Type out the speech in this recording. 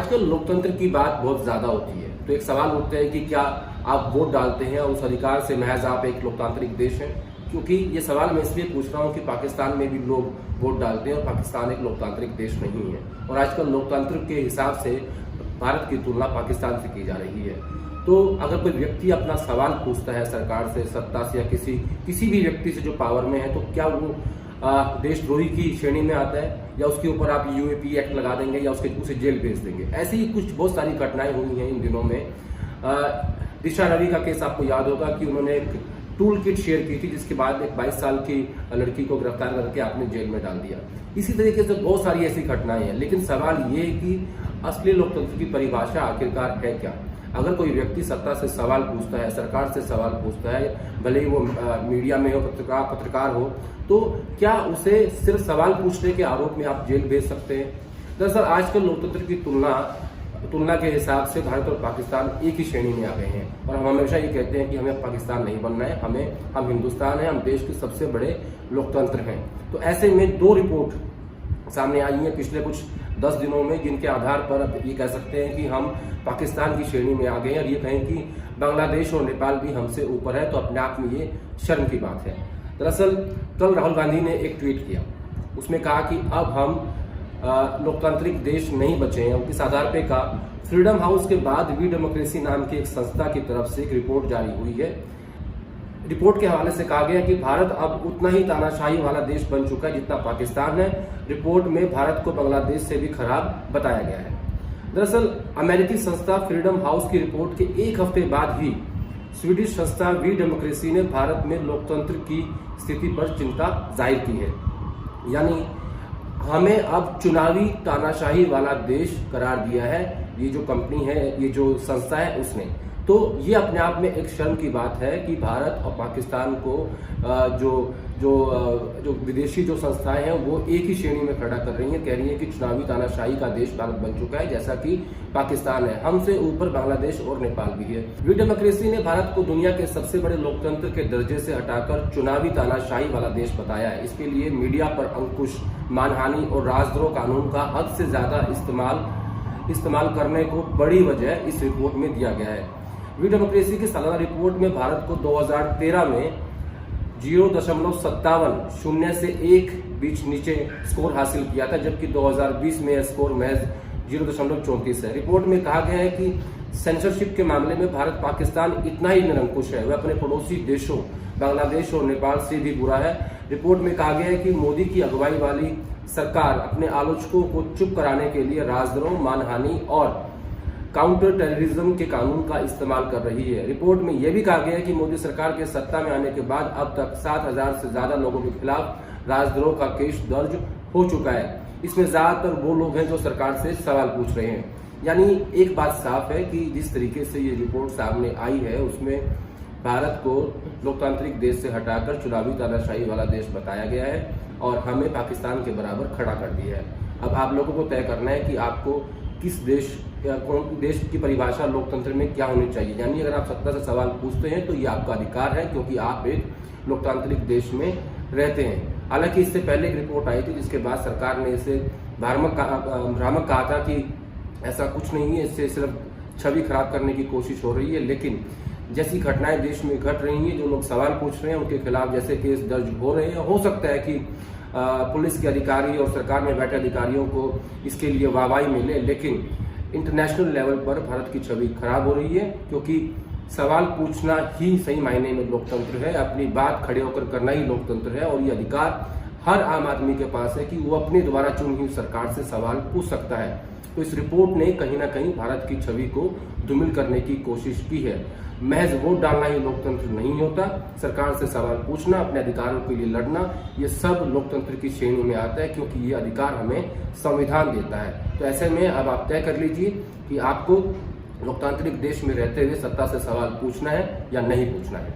आजकल लोकतंत्र की बात बहुत ज्यादा होती है, तो एक सवाल उठता है कि क्या आप वोट डालते हैं और उस अधिकार से महज आप एक लोकतांत्रिक देश हैं? क्योंकि ये सवाल मैं इसलिए पूछ रहा हूँ कि पाकिस्तान में भी लोग वोट डालते हैं और पाकिस्तान एक लोकतांत्रिक देश नहीं है, और आजकल लोकतंत्र के हिसाब से भारत की तुलना पाकिस्तान से की जा रही है। तो अगर कोई व्यक्ति अपना सवाल पूछता है सरकार से, सत्ता से, या किसी भी व्यक्ति से जो पावर में है, तो क्या वो देशद्रोही की श्रेणी में आता है, या उसके ऊपर आप यूएपी एक्ट लगा देंगे, या उसे जेल भेज देंगे? ऐसी ही कुछ बहुत सारी घटनाएं हुई हैं इन दिनों में। दिशा रवि का केस आपको याद होगा कि उन्होंने एक टूल किट शेयर की थी, जिसके बाद एक 22 साल की लड़की को गिरफ्तार करके आपने जेल में डाल दिया। इसी तरीके से बहुत सारी ऐसी घटनाएं हैं, लेकिन सवाल ये है कि असली लोकतंत्र की परिभाषा आखिरकार है क्या? अगर कोई व्यक्ति सत्ता से सवाल पूछता है, सरकार से सवाल पूछता है, भले ही वो मीडिया में हो, पत्रकार हो, तो क्या उसे सिर्फ सवाल पूछने के आरोप में आप जेल भेज सकते हैं? दरअसल आजकल लोकतंत्र की तुलना के हिसाब से भारत और पाकिस्तान एक ही श्रेणी में आ गए हैं, और हम हमेशा ये कहते हैं कि हमें पाकिस्तान नहीं बनना है, हम हिंदुस्तान है, हम देश के सबसे बड़े लोकतंत्र हैं। तो ऐसे में 2 रिपोर्ट सामने आई हैं पिछले कुछ 10 दिनों में, जिनके आधार पर अब ये कह सकते हैं कि हम पाकिस्तान की श्रेणी में आ गए हैं, और ये कहें कि बांग्लादेश और नेपाल भी हमसे ऊपर है, तो अपने आप में ये शर्म की बात है। दरअसल कल राहुल गांधी ने एक ट्वीट किया, उसमें कहा कि अब हम लोकतांत्रिक देश नहीं बचे हैं। इस आधार पे का फ्रीडम हाउस के बाद वी डेमोक्रेसी नाम की एक संस्था की तरफ से एक रिपोर्ट जारी हुई है। रिपोर्ट के हवाले से कहा गया कि भारत अब उतना ही तानाशाही वाला देश बन चुका है जितना पाकिस्तान है। रिपोर्ट में भारत को बांग्लादेश से भी खराब बताया गया है। दरअसल अमेरिकी संस्था फ्रीडम हाउस की रिपोर्ट के एक हफ्ते बाद ही स्वीडिश संस्था वी डेमोक्रेसी ने भारत में लोकतंत्र की स्थिति पर चिंता जाहिर की है। यानी हमें अब चुनावी तानाशाही वाला देश करार दिया है ये जो कंपनी है, ये जो संस्था है उसने। तो ये अपने आप में एक शर्म की बात है कि भारत और पाकिस्तान को जो विदेशी जो संस्थाएं हैं वो एक ही श्रेणी में खड़ा कर रही हैं, कह रही है कि चुनावी तानाशाही का देश भारत बन चुका है, जैसा कि पाकिस्तान है। हमसे ऊपर बांग्लादेश और नेपाल भी है। वी डेमोक्रेसी ने भारत को दुनिया के सबसे बड़े लोकतंत्र के दर्जे से हटाकर चुनावी तानाशाही वाला देश बताया है। इसके लिए मीडिया पर अंकुश, मानहानि और राजद्रोह कानून का हद से ज्यादा इस्तेमाल करने को बड़ी वजह इस रिपोर्ट में दिया गया है। वी डेमोक्रेसी की सालाना रिपोर्ट में भारत को 2013 में 0.57 शून्य से 1 बीच नीचे स्कोर हासिल किया था, जबकि 2020 में यह स्कोर महज 0.34 है। रिपोर्ट में कहा गया है कि सेंसरशिप के मामले में भारत पाकिस्तान इतना ही निरंकुश है, वह अपने पड़ोसी देशों बांग्लादेश और नेपाल से भी बुरा है। रिपोर्ट में कहा गया है कि मोदी की अगुवाई वाली सरकार अपने आलोचकों को चुप कराने के लिए राजद्रोह, मानहानि और काउंटर टेररिज्म के कानून का इस्तेमाल कर रही है। रिपोर्ट में यह भी कहा गया है कि मोदी सरकार के सत्ता में आने के बाद अब तक 7,000 से ज्यादा लोगों के खिलाफ राजद्रोह का केस दर्ज हो चुका है। इसमें ज्यादातर वो लोग हैं जो सरकार से सवाल पूछ रहे हैं। यानी एक बात साफ है कि जिस तरीके से ये रिपोर्ट सामने आई है उसमें भारत को लोकतांत्रिक देश से हटाकर चुनावी तानाशाही वाला देश बताया गया है, और हमें पाकिस्तान के बराबर खड़ा कर दिया है। अब आप लोगों को तय करना है कि आपको किस देश या कौन देश की परिभाषा लोकतंत्र में क्या होनी चाहिए। यानी अगर आप सत्ता से सवाल पूछते हैं तो ये आपका अधिकार है, क्योंकि आप एक लोकतांत्रिक देश में रहते हैं। हालांकि इससे पहले एक रिपोर्ट आई थी जिसके बाद सरकार ने इसे भ्रामक कहा था कि ऐसा कुछ नहीं है, इससे सिर्फ छवि खराब करने की कोशिश हो रही है। लेकिन जैसी घटनाएं देश में घट रही हैं, जो लोग सवाल पूछ रहे हैं उनके खिलाफ जैसे केस दर्ज हो रहे हैं, हो सकता है कि पुलिस के अधिकारी और सरकार में बैठे अधिकारियों को इसके लिए वाहवाही मिले, लेकिन इंटरनेशनल लेवल पर भारत की छवि खराब हो रही है, क्योंकि सवाल पूछना ही सही मायने में लोकतंत्र है। अपनी बात खड़े होकर करना ही लोकतंत्र है, और ये अधिकार हर आम आदमी के पास है कि वो अपने द्वारा चुनी हुई सरकार से सवाल पूछ सकता है। तो इस रिपोर्ट ने कहीं ना कहीं भारत की छवि को धूमिल करने की कोशिश की है। महज वोट डालना ही लोकतंत्र नहीं होता, सरकार से सवाल पूछना, अपने अधिकारों के लिए लड़ना, ये सब लोकतंत्र की श्रेणी में आता है, क्योंकि ये अधिकार हमें संविधान देता है। तो ऐसे में अब आप तय कर लीजिए कि आपको लोकतांत्रिक देश में रहते हुए सत्ता से सवाल पूछना है या नहीं पूछना है।